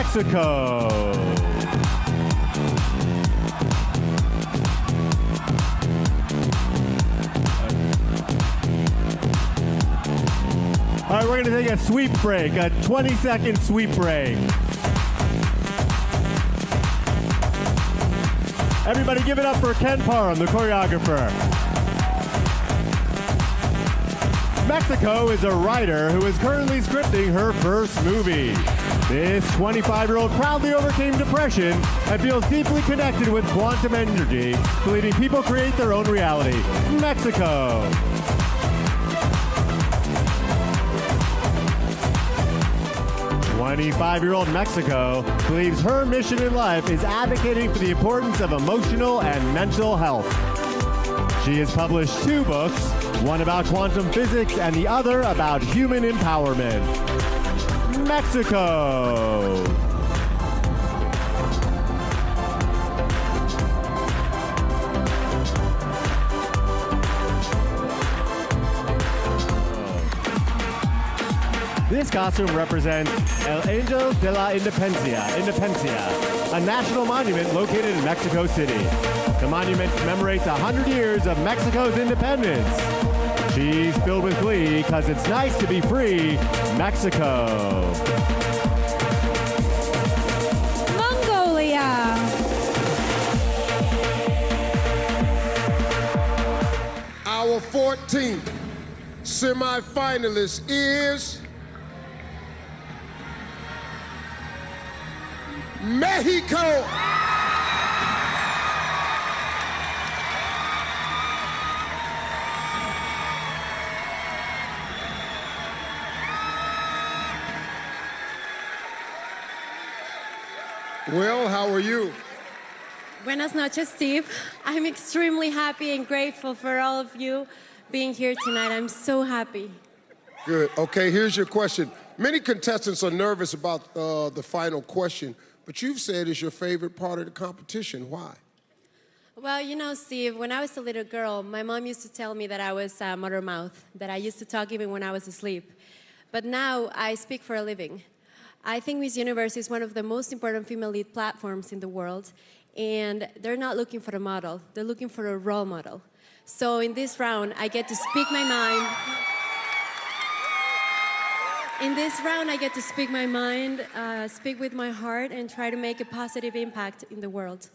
Mexico. All right, we're going to take a sweep break, a 20-second sweep break. Everybody give it up for Ken Parham, the choreographer. Mexico is a writer who is currently scripting her first movie. This 25-year-old proudly overcame depression and feels deeply connected with quantum energy, believing people create their own reality. Mexico. 25-year-old Mexico believes her mission in life is advocating for the importance of emotional and mental health. She has published 2 books, one about quantum physics and the other about human empowerment. Mexico. This costume represents El Angel de la Independencia, a national monument located in Mexico City. The monument commemorates 100 years of Mexico's independence. She's filled with glee because it's nice to be free, Mexico. Mongolia. Our 14th semifinalist is Mexico. Well, how are you? Buenas noches, Steve. I'm extremely happy and grateful for all of you being here tonight. I'm so happy. Good. Okay, here's your question. Many contestants are nervous about the final question, but you've said it's your favorite part of the competition. Why? Well, you know, Steve, when I was a little girl, my mom used to tell me that I was a motor mouth, that I used to talk even when I was asleep. But now I speak for a living. I think Miss Universo is one of the most important female lead platforms in the world, and they're not looking for a model, they're looking for a role model. So in this round, I get to speak my mind. In this round, I get to speak my mind, speak with my heart, and try to make a positive impact in the world.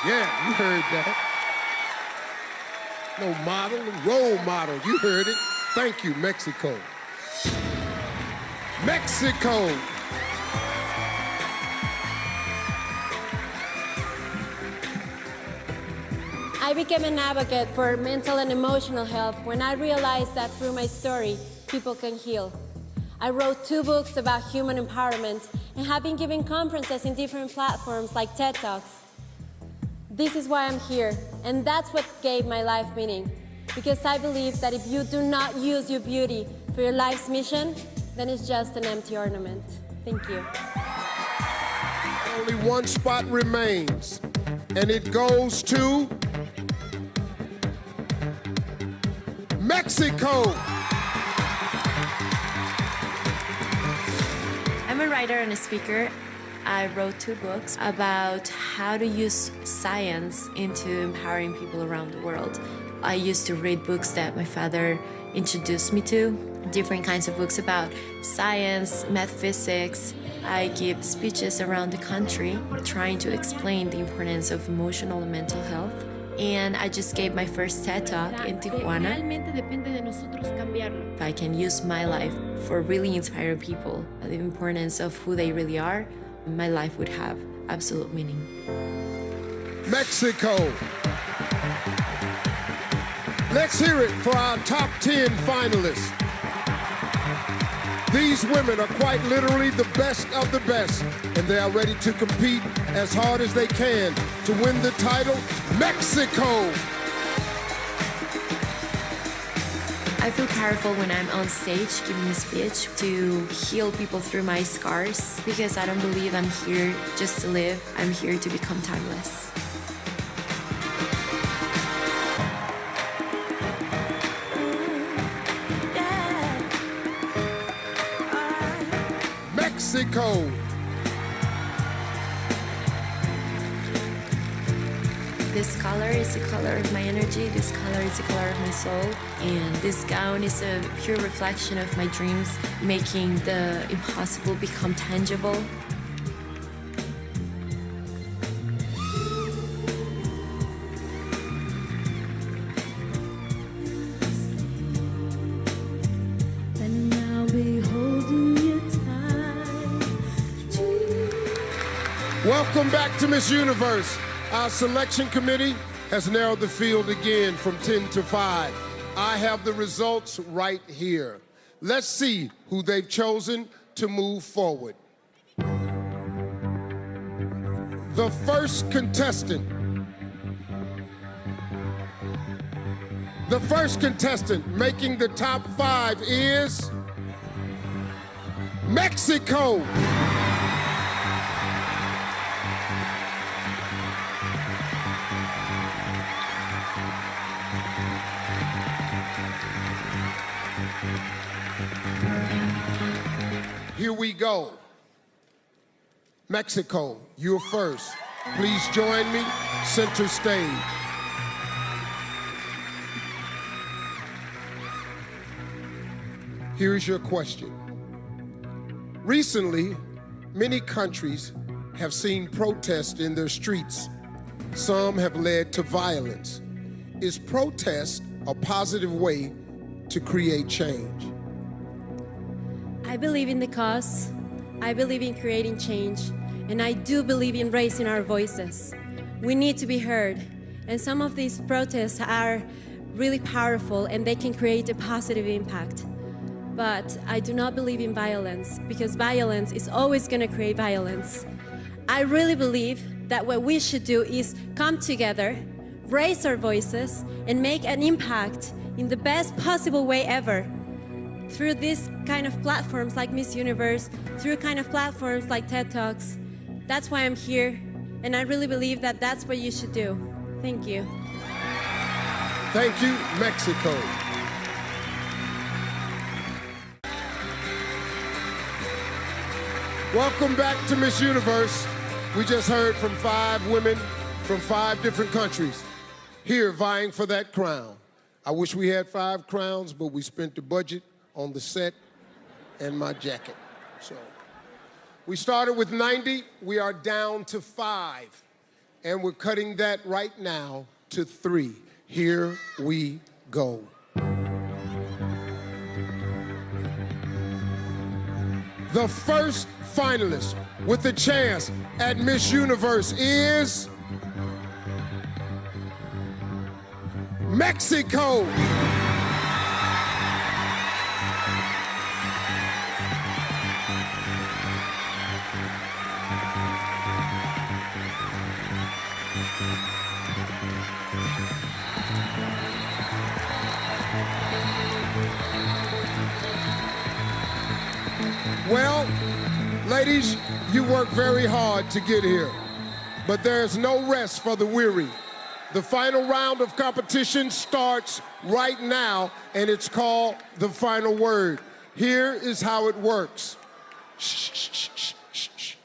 Yeah, you heard that. No model, role model. You heard it. Thank you, Mexico. Mexico. I became an advocate for mental and emotional health when I realized that through my story, people can heal. I wrote 2 books about human empowerment and have been giving conferences in different platforms like TED Talks. This is why I'm here, and that's what gave my life meaning. Because I believe that if you do not use your beauty for your life's mission, then it's just an empty ornament. Thank you. Only one spot remains, and it goes to Mexico. I'm a writer and a speaker. I wrote 2 books about how to use science into empowering people around the world. I used to read books that my father introduced me to, different kinds of books about science, math, physics. I give speeches around the country trying to explain the importance of emotional and mental health. And I just gave my first TED Talk in Tijuana. If I can use my life for really inspiring people, the importance of who they really are, my life would have absolute meaning. Mexico. Let's hear it for our top 10 finalists. These women are quite literally the best of the best, and they are ready to compete as hard as they can to win the title, Mexico. I feel powerful when I'm on stage giving a speech to heal people through my scars, because I don't believe I'm here just to live. I'm here to become timeless. Mexico. This color is the color of my energy, this color is the color of my soul, and this gown is a pure reflection of my dreams, making the impossible become tangible. Welcome back to Miss Universe. Our selection committee has narrowed the field again from 10 to 5. I have the results right here. Let's see who they've chosen to move forward. The first contestant. The first contestant making the top 5 is Mexico. Here we go. Mexico, you're first. Please join me, center stage. Here's your question. Recently, many countries have seen protests in their streets. Some have led to violence. Is protest a positive way to create change? I believe in the cause, I believe in creating change, and I do believe in raising our voices. We need to be heard, and some of these protests are really powerful and they can create a positive impact. But I do not believe in violence, because violence is always going to create violence. I really believe that what we should do is come together, raise our voices, and make an impact in the best possible way ever. Through this kind of platforms like Miss Universe, through kind of platforms like TED Talks. That's why I'm here, and I really believe that that's what you should do. Thank you. Thank you, Mexico. Welcome back to Miss Universe. We just heard from 5 women from 5 different countries here vying for that crown. I wish we had 5 crowns, but we spent the budget on the set and my jacket. So we started with 90, we are down to 5, and we're cutting that right now to 3. Here we go. The first finalist with a chance at Miss Universe is Mexico. Well, ladies, you worked very hard to get here, but there's no rest for the weary. The final round of competition starts right now, and it's called the final word. Here is how it works. Shh, shh, shh, shh, shh.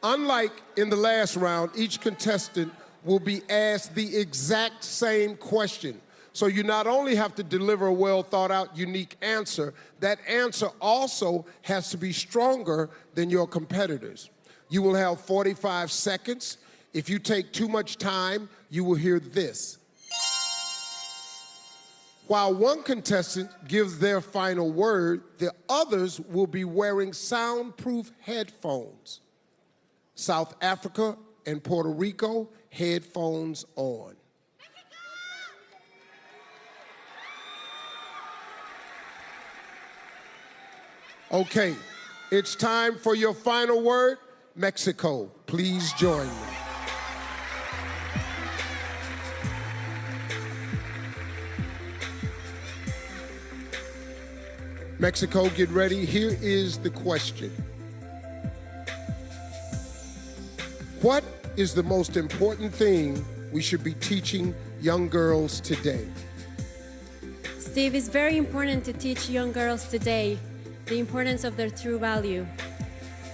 Unlike in the last round, each contestant will be asked the exact same question. So you not only have to deliver a well thought out, unique answer, that answer also has to be stronger than your competitors. You will have 45 seconds. If you take too much time, you will hear this. While one contestant gives their final word, the others will be wearing soundproof headphones. South Africa and Puerto Rico, headphones on. Okay, it's time for your final word. Mexico, please join me. Mexico, get ready. Here is the question. What is the most important thing we should be teaching young girls today? Steve, it's very important to teach young girls today the importance of their true value.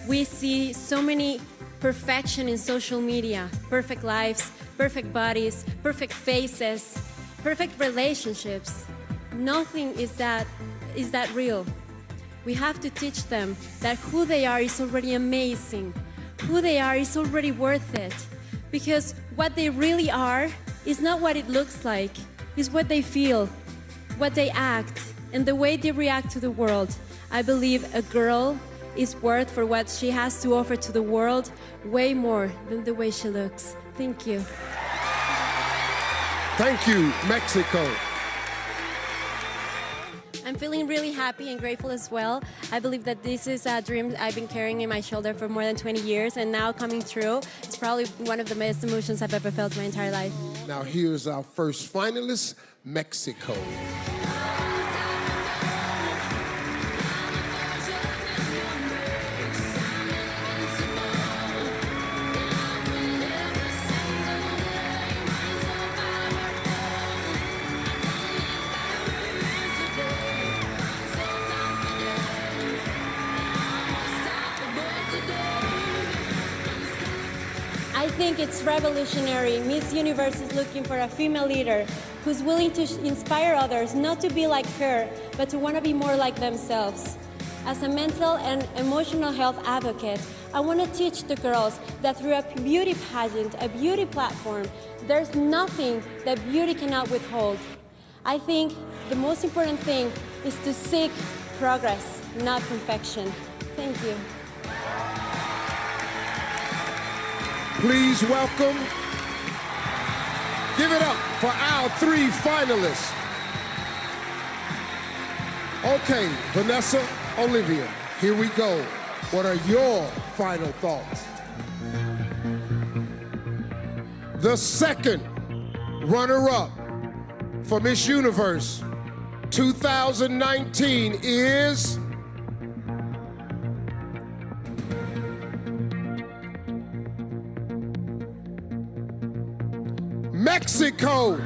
We see so many perfection in social media, perfect lives, perfect bodies, perfect faces, perfect relationships. Nothing is that real. We have to teach them that who they are is already amazing. Who they are is already worth it. Because what they really are is not what it looks like. It's what they feel, what they act, and the way they react to the world. I believe a girl is worth for what she has to offer to the world way more than the way she looks. Thank you. Thank you, Mexico. I'm feeling really happy and grateful as well. I believe that this is a dream I've been carrying in my shoulder for more than 20 years, and now coming true, it's probably one of the best emotions I've ever felt in my entire life. Now here's our first finalist, Mexico. I think it's revolutionary. Miss Universe is looking for a female leader who's willing to inspire others not to be like her, but to want to be more like themselves. As a mental and emotional health advocate, I want to teach the girls that through a beauty pageant, a beauty platform, there's nothing that beauty cannot withhold. I think the most important thing is to seek progress, not perfection. Thank you. Please welcome, give it up for our three finalists. Okay, Vanessa, Olivia, here we go. What are your final thoughts? The second runner-up for Miss Universe 2019 is Mexico.